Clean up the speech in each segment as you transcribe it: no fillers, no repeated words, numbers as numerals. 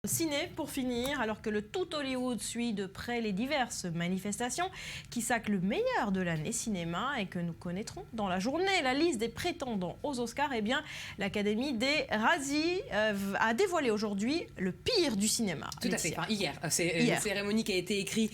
Ciné pour finir, alors que le tout Hollywood suit de près les diverses manifestations qui sacrent le meilleur de l'année cinéma et que nous connaîtrons dans la journée. La liste des prétendants aux Oscars, eh bien, l'Académie des Razzies a dévoilé aujourd'hui le pire du cinéma. Tout à fait, enfin, hier. C'est une cérémonie qui a été créée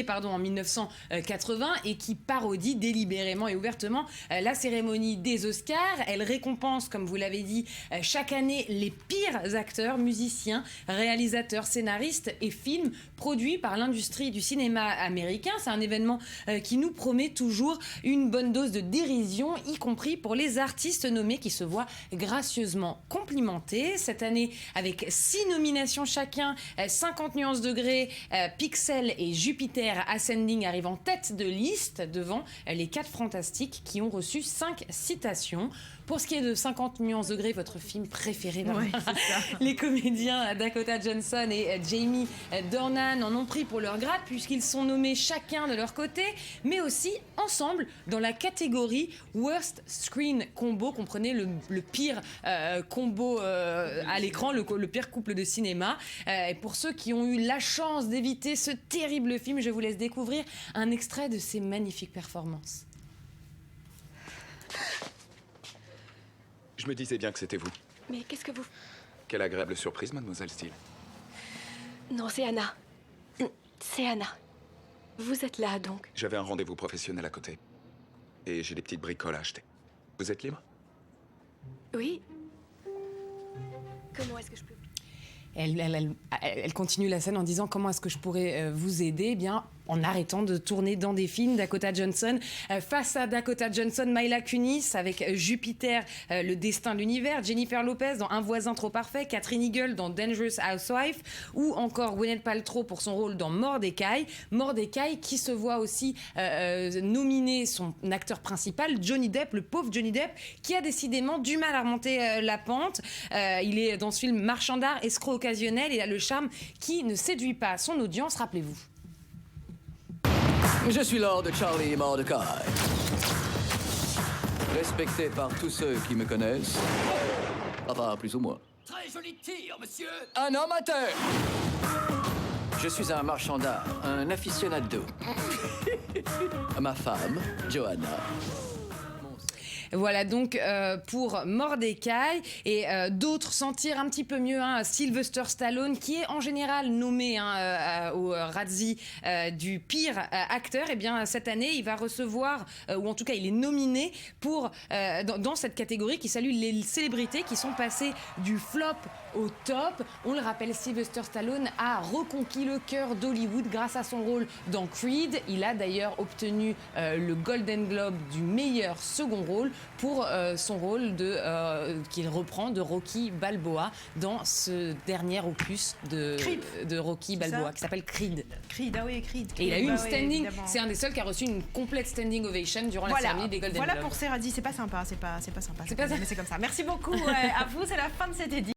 en 1980 et qui parodie délibérément et ouvertement la cérémonie des Oscars. Elle récompense, comme vous l'avez dit, chaque année les pires acteurs, musiciens, réalisateurs, scénaristes et films produits par l'industrie du cinéma américain. C'est un événement qui nous promet toujours une bonne dose de dérision, y compris pour les artistes nommés qui se voient gracieusement complimentés. Cette année, avec 6 nominations chacun, 50 nuances degrés, Pixel et Jupiter Ascending arrivent en tête de liste devant les 4 fantastiques qui ont reçu 5 citations. Pour ce qui est de 50 nuances degrés, votre film préféré, ouais, les comédiens Dakota Johnson et Jamie Dornan en ont pris pour leur grade puisqu'ils sont nommés chacun de leur côté, mais aussi ensemble dans la catégorie Worst Screen Combo. Comprenez le pire combo à l'écran, le pire couple de cinéma. Et pour ceux qui ont eu la chance d'éviter ce terrible film, je vous laisse découvrir un extrait de ces magnifiques performances. Je me disais bien que c'était vous. Mais qu'est-ce que vous... Quelle agréable surprise, mademoiselle Steele. Non, c'est Anna. C'est Anna. Vous êtes là, donc. J'avais un rendez-vous professionnel à côté. Et j'ai des petites bricoles à acheter. Vous êtes libre? Oui. Comment est-ce que je peux... Elle continue la scène en disant comment est-ce que je pourrais vous aider, eh bien en arrêtant de tourner dans des films. Dakota Johnson face à Dakota Johnson, Mila Kunis avec Jupiter, le destin de l'univers, Jennifer Lopez dans Un voisin trop parfait, Catherine Hegel dans Dangerous Housewife ou encore Gwyneth Paltrow pour son rôle dans Mordecai qui se voit aussi nominer son acteur principal, Johnny Depp, le pauvre Johnny Depp qui a décidément du mal à remonter la pente. Il est dans ce film marchand d'art, escroc occasionnel, et a le charme qui ne séduit pas son audience, rappelez-vous. Je suis Lord Charlie Mordecai. Respecté par tous ceux qui me connaissent. Enfin, plus ou moins. Très joli tir, monsieur. Un homme à terre. Je suis un marchand d'art, un aficionado. Ma femme, Johanna. Voilà donc pour Mordecai et d'autres s'en tirent un petit peu mieux. Sylvester Stallone, qui est en général nommé au Razzie du pire acteur, et bien cette année il va recevoir, ou en tout cas il est nominé pour dans cette catégorie qui salue les célébrités qui sont passées du flop au top. On le rappelle, Sylvester Stallone a reconquis le cœur d'Hollywood grâce à son rôle dans Creed. Il a d'ailleurs obtenu le Golden Globe du meilleur second rôle pour son rôle qu'il reprend de Rocky Balboa dans ce dernier opus de Rocky Balboa qui s'appelle Creed. Creed, ah oui, Creed. Et il a eu une standing, c'est un des seuls qui a reçu une complète standing ovation durant la cérémonie des Golden Globes. Voilà pour ces Razzies, c'est pas sympa, c'est pas sympa. Mais c'est comme ça. Merci beaucoup à vous, c'est la fin de cette édition.